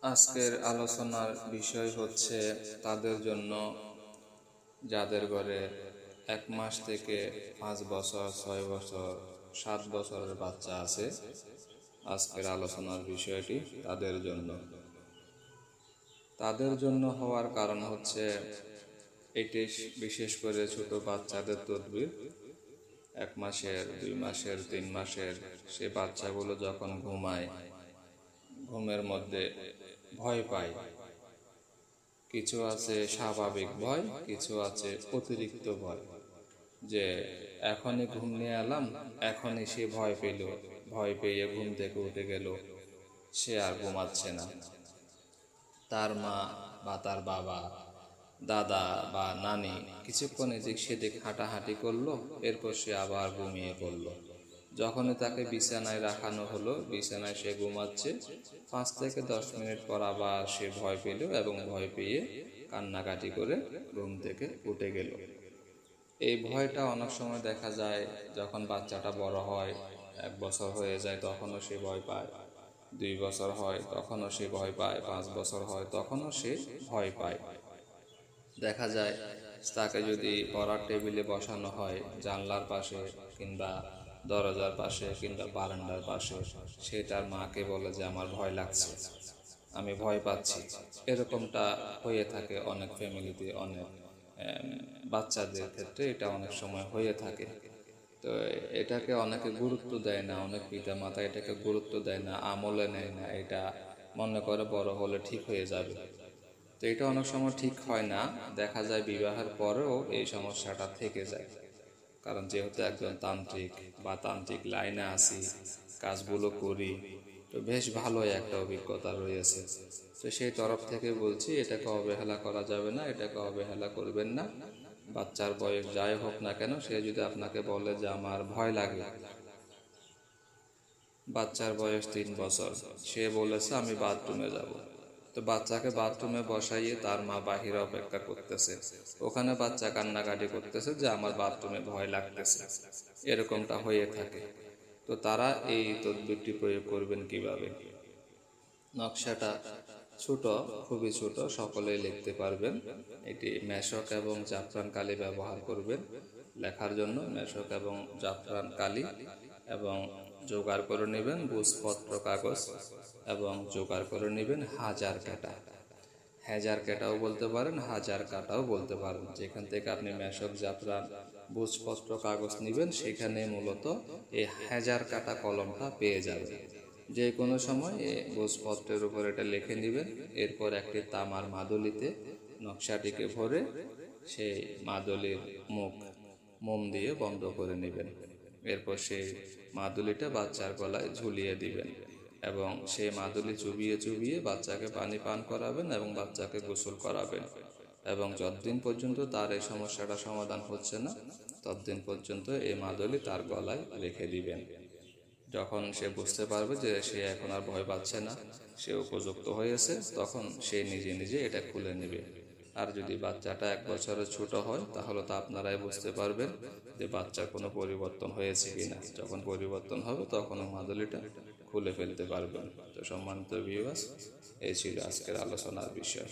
আজকের আলোচনার বিষয় হচ্ছে তাদের জন্য যাদের ঘরে 1 মাস থেকে 5 বছর, 6 বছর, 7 বছরের বাচ্চা আছে। আজকের আলোচনার বিষয়টি তাদের জন্য হওয়ার কারণ হচ্ছে এটি বিশেষ করে ছোট বাচ্চাদের তদবির। 1 মাসের, 2 মাসের, 3 মাসের সে বাচ্চাগুলো যখন ঘুমায়, ঘুমের মধ্যে ভয় পায়। কিছু আছে স্বাভাবিক ভয়, কিছু আছে অতিরিক্ত ভয়, যে এখনই ঘুম নিয়ে এলাম, এখনই সে ভয় পেয়ে ঘুম থেকে উঠে গেল, সে আর ঘুমাচ্ছে না। তার মা বা তার বাবা, দাদা বা নানি কিছুক্ষণ এদিক সেদিক হাঁটাহাঁটি করলো, এরপর সে আবার ঘুমিয়ে পড়লো। যখনই তাকে বিছানায় রাখানো হলো, বিছানায় সে ঘুমাচ্ছে, 5 থেকে 10 মিনিট পর আবার সে ভয় পেল এবং ভয় পেয়ে কান্নাকাটি করে ঘুম থেকে উঠে গেল। এই ভয়টা অনেক সময় দেখা যায় যখন বাচ্চাটা বড় হয়, 1 বছর হয়ে যায় তখনও সে ভয় পায়, 2 বছর হয় তখনও সে ভয় পায়, 5 বছর হয় তখনও সে ভয় পায়। দেখা যায় তাকে যদি পড়ার টেবিলে বসানো হয়, জানলার পাশে কিংবা দরজার পাশে কিংবা বারান্দার পাশে, সে তার মাকে বলে যে আমার ভয় লাগছে, আমি ভয় পাচ্ছি। এরকমটা হয়ে থাকে অনেক ফ্যামিলিতে, অনেক বাচ্চাদের ক্ষেত্রে এটা অনেক সময় হয়ে থাকে। তো এটাকে অনেকে গুরুত্ব দেয় না, অনেক পিতা মাতা এটাকে গুরুত্ব দেয় না, আমলে নেয় না, এটা মনে করে বড় হলে ঠিক হয়ে যাবে। তো এটা অনেক সময় ঠিক হয় না, দেখা যায় বিবাহের পরেও এই সমস্যাটা থেকে যায়। কারণ যেহেতু একজন তান্ত্রিক বা তান্ত্রিক লাইনে আছি, কাজগুলো করি, তো বেশ ভালোই একটা অভিজ্ঞতা রয়েছে। তো সেই তরফ থেকে বলছি, এটাকে অবহেলা করা যাবে না, এটাকে অবহেলা করবেন না। বাচ্চার বয়স যাই হোক না কেন, সে যদি আপনাকে বলে যে আমার ভয় লাগে, বাচ্চার বয়স 3 বছর, সে বলেছে আমি বাথরুমে যাব, তো বাচ্চাকে বাথরুমে বসাইয়ে তার মা বাহিরে অপেক্ষা করতেছে, ওখানে বাচ্চা কান্নাকাটি করতেছে যে আমার বাথরুমে ভয় লাগতেছে, এরকমটা হয়ে থাকে। তো তারা এই তদবিরটি প্রয়োগ করবেন কিভাবে? নকশাটা ছোট, খুবই ছোট, সকলেই লিখতে পারবেন। এটি মেশক এবং জাফরান কালি ব্যবহার করবেন লেখার জন্য। মেশক এবং জাফরান কালি এবং জোগাড় করে নেবেন ভূষপত্র কাগজ, এবং জোগাড় করে নেবেন হাজার কাটা। হাজার কাটাও বলতে পারেন, হাজার কাটাও বলতে পারেন। যেখান থেকে আপনি মেশক, জাফরান, ভূষপত্র কাগজ নেবেন, সেখানে মূলত এই হাজার কাটা কলমটা পেয়ে যাবেন। যে কোনো সময় ভূষপত্রের উপর এটা লিখে নেবেন। এরপর একটি তামার মাদুলিতে নকশাটিকে ভরে সেই মাদুলির মুখ মোম দিয়ে বন্ধ করে নেবেন। এরপর সেই মাদুলিটা বাচ্চার গলায় ঝুলিয়ে দিবেন এবং সেই মাদুলি চুবিয়ে চুবিয়ে বাচ্চাকে পানি পান করাবেন এবং বাচ্চাকে গোসল করাবেন। এবং যতদিন পর্যন্ত তার এই সমস্যাটা সমাধান হচ্ছে না, ততদিন পর্যন্ত এই মাদুলি তার গলায় রেখে দিবেন। যখন সে বুঝতে পারবে যে সে এখন আর ভয় পাচ্ছে না, সে উপযুক্ত হয়েছে, তখন সে নিজে নিজে এটা খুলে নেবে। আর যদি বাচ্চাটা 1 বছরের ছোট হয়, তাহলে তো আপনারাই বুঝতে পারবেন যে বাচ্চার কোনো পরিবর্তন হয়েছে কিনা। যখন পরিবর্তন হবে তখন মাদুলিটা খুলে ফেলতে পারবেন। তো সম্মানিত ভিউয়ার্স, এই ছিল আজকের আলোচনার বিষয়।